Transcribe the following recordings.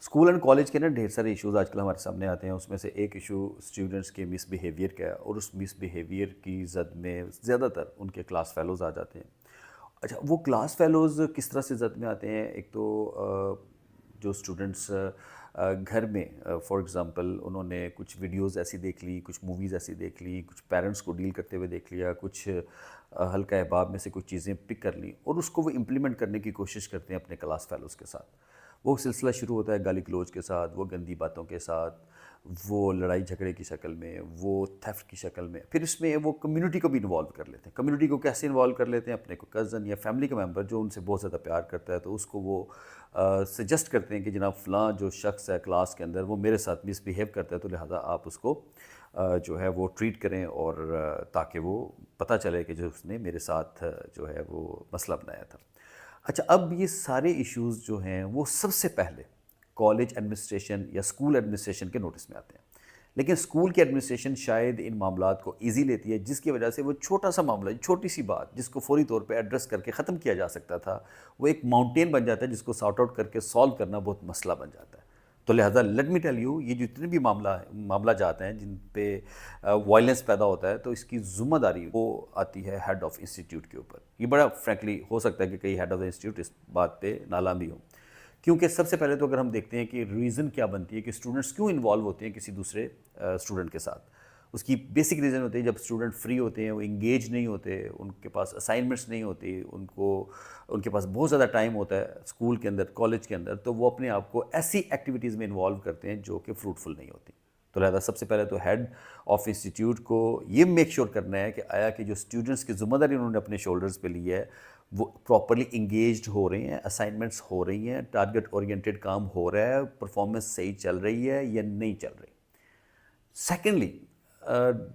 School and college کے نا ڈھیر سارے ایشوز آج کل ہمارے سامنے آتے ہیں. اس میں سے ایک ایشو اسٹوڈنٹس کے مس بیہیویئر کا ہے, اور اس مس بیہیویئر کی زد میں زیادہ تر ان کے کلاس فیلوز آ جاتے ہیں. اچھا, وہ کلاس فیلوز کس طرح سے زد میں آتے ہیں؟ ایک تو جو اسٹوڈنٹس گھر میں فار ایگزامپل انہوں نے کچھ ویڈیوز ایسی دیکھ لی, کچھ موویز ایسی دیکھ لی, کچھ پیرنٹس کو ڈیل کرتے ہوئے دیکھ لیا, کچھ حلقہ احباب میں سے کچھ چیزیں پک کر لیں, اور اس کو وہ امپلیمنٹ کرنے کی کوشش کرتے ہیں اپنے کلاس فیلوز کے ساتھ. وہ سلسلہ شروع ہوتا ہے گالی گلوچ کے ساتھ, وہ گندی باتوں کے ساتھ, وہ لڑائی جھگڑے کی شکل میں, وہ تھیفٹ کی شکل میں. پھر اس میں وہ کمیونٹی کو بھی انوالو کر لیتے ہیں. کمیونٹی کو کیسے انوالو کر لیتے ہیں؟ اپنے کو کزن یا فیملی کا ممبر جو ان سے بہت زیادہ پیار کرتا ہے, تو اس کو وہ سجیسٹ کرتے ہیں کہ جناب فلاں جو شخص ہے کلاس کے اندر وہ میرے ساتھ مس بیہیو کرتا ہے, تو لہٰذا آپ اس کو جو ہے وہ ٹریٹ کریں, اور تاکہ وہ پتہ چلے کہ جو اس نے میرے ساتھ جو ہے وہ مسئلہ بنایا تھا. اچھا, اب یہ سارے ایشوز جو ہیں وہ سب سے پہلے کالج ایڈمنسٹریشن یا اسکول ایڈمنسٹریشن کے نوٹس میں آتے ہیں. لیکن اسکول کی ایڈمنسٹریشن شاید ان معاملات کو ایزی لیتی ہے, جس کی وجہ سے وہ چھوٹا سا معاملہ, چھوٹی سی بات جس کو فوری طور پہ ایڈریس کر کے ختم کیا جا سکتا تھا, وہ ایک ماؤنٹین بن جاتا ہے جس کو سارٹ آؤٹ کر کے سالو کرنا بہت مسئلہ بن جاتا ہے. تو لہٰذا لیٹ می ٹیل یو, یہ جتنے بھی معاملہ جاتے ہیں جن پہ وائلنس پیدا ہوتا ہے, تو اس کی ذمہ داری وہ آتی ہے ہیڈ آف انسٹیٹیوٹ کے اوپر. یہ بڑا فرینکلی ہو سکتا ہے کہ کئی ہیڈ آف انسٹیٹیوٹ اس بات پہ نالاں بھی ہوں, کیونکہ سب سے پہلے تو اگر ہم دیکھتے ہیں کہ ریزن کیا بنتی ہے کہ اسٹوڈنٹس کیوں انوالو ہوتے ہیں کسی دوسرے اسٹوڈنٹ کے ساتھ. اس کی بیسک ریزن ہوتی ہے جب اسٹوڈنٹ فری ہوتے ہیں, وہ انگیج نہیں ہوتے, ان کے پاس اسائنمنٹس نہیں ہوتی, ان کے پاس بہت زیادہ ٹائم ہوتا ہے اسکول کے اندر, کالج کے اندر, تو وہ اپنے آپ کو ایسی ایکٹیویٹیز میں انوالو کرتے ہیں جو کہ فروٹفل نہیں ہوتی. تو لہٰذا سب سے پہلے تو ہیڈ آف انسٹیٹیوٹ کو یہ میک شیور کرنا ہے کہ آیا کہ جو اسٹوڈنٹس کی ذمہ داری انہوں نے اپنے شولڈرز پہ لی ہے وہ پراپرلی انگیجڈ ہو رہے ہیں, اسائنمنٹس ہو رہی ہیں, ٹارگٹ اورینٹیڈ کام ہو رہا ہے, پرفارمنس صحیح چل رہی ہے یا نہیں چل رہی. سیکنڈلی,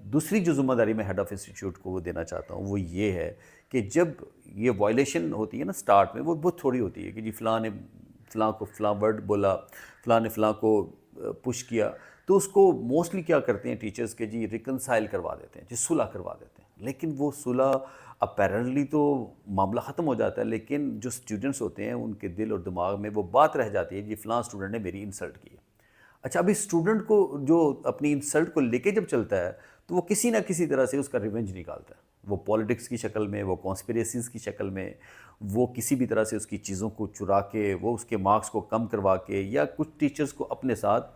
دوسری جو ذمہ داری میں ہیڈ آف انسٹیٹیوٹ کو وہ دینا چاہتا ہوں وہ یہ ہے کہ جب یہ وائلیشن ہوتی ہے نا اسٹارٹ میں, وہ بہت تھوڑی ہوتی ہے کہ جی فلاں نے فلاں کو فلاں ورڈ بولا, فلاں نے فلاں کو پش کیا, تو اس کو موسٹلی کیا کرتے ہیں ٹیچرز کہ جی ریکنسائل کروا دیتے ہیں, جی صلح کروا دیتے ہیں. لیکن وہ صلح اپیرنٹلی تو معاملہ ختم ہو جاتا ہے, لیکن جو اسٹوڈنٹس ہوتے ہیں ان کے دل اور دماغ میں وہ بات رہ جاتی ہے جی فلاں اسٹوڈنٹ نے میری انسلٹ کی ہے. اچھا, ابھی اسٹوڈنٹ کو جو اپنی انسلٹ کو لے کے جب چلتا ہے تو وہ کسی نہ کسی طرح سے اس کا ریونج نکالتا ہے, وہ پالیٹکس کی شکل میں, وہ کانسپیریسیز کی شکل میں, وہ کسی بھی طرح سے اس کی چیزوں کو چرا کے, وہ اس کے مارکس کو کم کروا کے, یا کچھ ٹیچرز کو اپنے ساتھ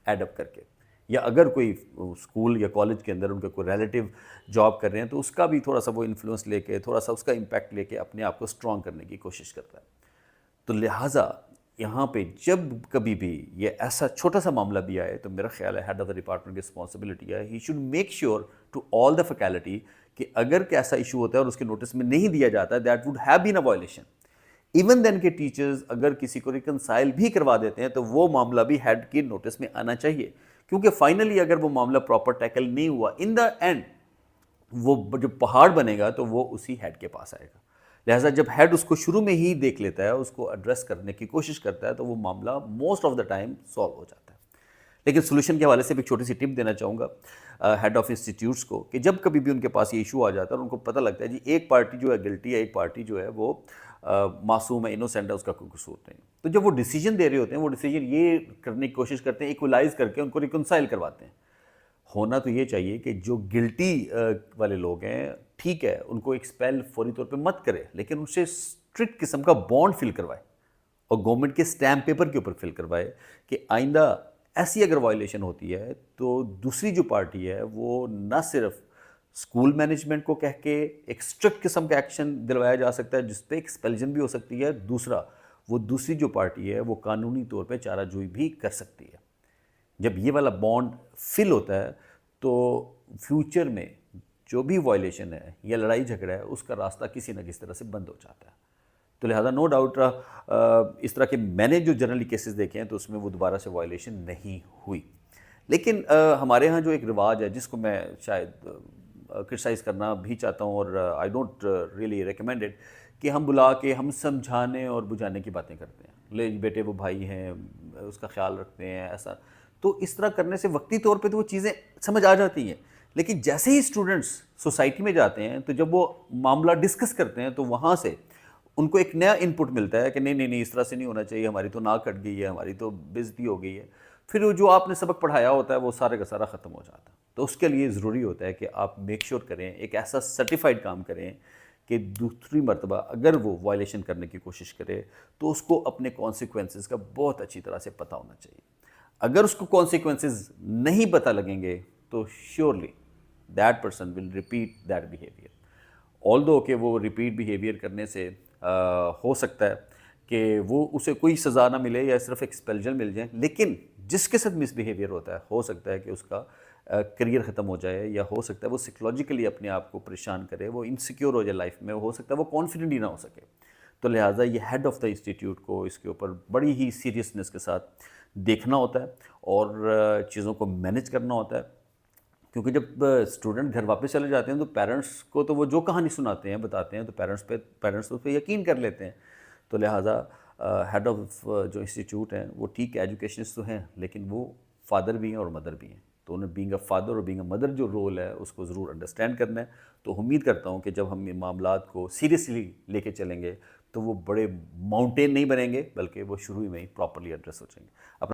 ایڈ اپ کر کے, یا اگر کوئی اسکول یا کالج کے اندر ان کا کوئی ریلیٹیو جاب کر رہے ہیں تو اس کا بھی تھوڑا سا وہ انفلوئنس لے کے, تھوڑا سا اس کا امپیکٹ لے کے اپنے آپ کو اسٹرانگ کرنے کی کوشش کرتا ہے. تو لہٰذا یہاں پہ جب کبھی بھی یہ ایسا چھوٹا سا معاملہ بھی آئے تو میرا خیال ہے ہیڈ آف دا ڈپارٹمنٹ کی رسپانسبلٹی ہے, he should make sure to all the faculty کہ اگر ایسا ایشو ہوتا ہے اور اس کے نوٹس میں نہیں دیا جاتا ہے, that would have been a violation. Even then کہ ٹیچرز اگر کسی کو ریکنسائل بھی کروا دیتے ہیں تو وہ معاملہ بھی ہیڈ کے نوٹس میں آنا چاہیے, کیونکہ فائنلی اگر وہ معاملہ پراپر ٹیکل نہیں ہوا, ان دا اینڈ وہ جو پہاڑ بنے گا تو وہ اسی ہیڈ کے پاس آئے گا. لہٰذا جب ہیڈ اس کو شروع میں ہی دیکھ لیتا ہے, اس کو ایڈریس کرنے کی کوشش کرتا ہے, تو وہ معاملہ most of the time solve ہو جاتا ہے. لیکن سولوشن کے حوالے سے بھی ایک چھوٹی سی ٹپ دینا چاہوں گا ہیڈ آف انسٹیٹیوٹس کو, کہ جب کبھی بھی ان کے پاس یہ ایشو آ جاتا ہے اور ان کو پتہ لگتا ہے جی ایک پارٹی جو ہے گلٹی ہے, ایک پارٹی جو ہے وہ معصوم ہے, انوسینٹ ہے, اس کا کوئی قصور نہیں, تو جب وہ ڈیسیجن دے رہے ہوتے ہیں وہ ڈیسیجن یہ کرنے کی کوشش کرتے ہیں ایکولائز کر کے ان کو ریکنسائل کرواتے ہیں. ہونا تو یہ چاہیے کہ جو گلٹی والے لوگ ہیں, ٹھیک ہے, ان کو ایکسپیل فوری طور پہ مت کرے, لیکن ان سے اسٹرکٹ قسم کا بانڈ فل کروائے, اور گورنمنٹ کے اسٹیمپ پیپر کے اوپر فل کروائے کہ آئندہ ایسی اگر وائلیشن ہوتی ہے تو دوسری جو پارٹی ہے وہ نہ صرف اسکول مینجمنٹ کو کہہ کے ایک اسٹرکٹ قسم کا ایکشن دلوایا جا سکتا ہے جس پہ ایکسپیلجن بھی ہو سکتی ہے, دوسرا وہ دوسری جو پارٹی ہے وہ قانونی طور پہ چارہ جوئی بھی کر سکتی ہے. جب یہ والا بانڈ فل ہوتا ہے تو فیوچر میں جو بھی وائلیشن ہے یا لڑائی جھگڑا ہے اس کا راستہ کسی نہ کسی طرح سے بند ہو جاتا ہے. تو لہذا نو ڈاؤٹ اس طرح کے میں نے جو جنرلی کیسز دیکھے ہیں تو اس میں وہ دوبارہ سے وائلیشن نہیں ہوئی. لیکن ہمارے ہاں جو ایک رواج ہے جس کو میں شاید کرٹیسائز کرنا بھی چاہتا ہوں, اور I don't really recommend it, کہ ہم بلا کے ہم سمجھانے اور بجھانے کی باتیں کرتے ہیں, لے بیٹے وہ بھائی ہیں, اس کا خیال رکھتے ہیں, ایسا. تو اس طرح کرنے سے وقتی طور پہ تو وہ چیزیں سمجھ آ جاتی ہیں, لیکن جیسے ہی اسٹوڈنٹس سوسائٹی میں جاتے ہیں تو جب وہ معاملہ ڈسکس کرتے ہیں تو وہاں سے ان کو ایک نیا انپٹ ملتا ہے کہ نہیں نہیں نہیں اس طرح سے نہیں ہونا چاہیے، ہماری تو ناک کٹ گئی ہے، ہماری تو بےعزتی ہو گئی ہے، پھر وہ جو آپ نے سبق پڑھایا ہوتا ہے وہ سارے کا سارا ختم ہو جاتا ہے. تو اس کے لیے ضروری ہوتا ہے کہ آپ میک شیور کریں، ایک ایسا سرٹیفائڈ کام کریں کہ دوسری مرتبہ اگر وہ وائلیشن کرنے کی کوشش کرے تو اس کو اپنے کانسیکوینسز کا بہت اچھی طرح سے پتہ ہونا چاہیے. اگر اس کو کانسیکوینسز نہیں پتہ لگیں گے تو surely that person will repeat that behaviour. آلدو کہ وہ ریپیٹ بیہیویئر کرنے سے ہو سکتا ہے کہ وہ اسے کوئی سزا نہ ملے یا صرف ایکسپیلجن مل جائیں، لیکن جس کے ساتھ مس بیہیویئر ہوتا ہے ہو سکتا ہے کہ اس کا کریئر ختم ہو جائے، یا ہو سکتا ہے وہ سائیکولوجیکلی اپنے آپ کو پریشان کرے، وہ انسیکیور ہو جائے لائف میں، ہو سکتا ہے وہ کانفیڈنٹ ہی نہ ہو سکے. تو لہٰذا یہ ہیڈ آف دا انسٹیٹیوٹ کو اس کے اوپر بڑی ہی سیریسنس کے ساتھ دیکھنا ہوتا ہے اور چیزوں کو مینج کرنا ہوتا ہے. کیونکہ جب اسٹوڈنٹ گھر واپس چلے جاتے ہیں تو پیرنٹس کو تو وہ جو کہانی سناتے ہیں بتاتے ہیں تو پیرنٹس اس پہ یقین کر لیتے ہیں. تو لہٰذا ہیڈ آف جو انسٹیٹیوٹ ہیں وہ ٹھیک ایجوکیشنسٹ تو ہیں لیکن وہ فادر بھی ہیں اور مدر بھی ہیں. تو انہیں بینگ اے فادر اور بینگ اے مدر جو رول ہے اس کو ضرور انڈرسٹینڈ کرنا ہے. تو امید کرتا ہوں کہ جب ہم معاملات کو سیریسلی لے کے چلیں گے تو وہ بڑے ماؤنٹین نہیں بنیں گے بلکہ وہ شروع میں ہی پراپرلی ایڈریس ہو جائیں گے.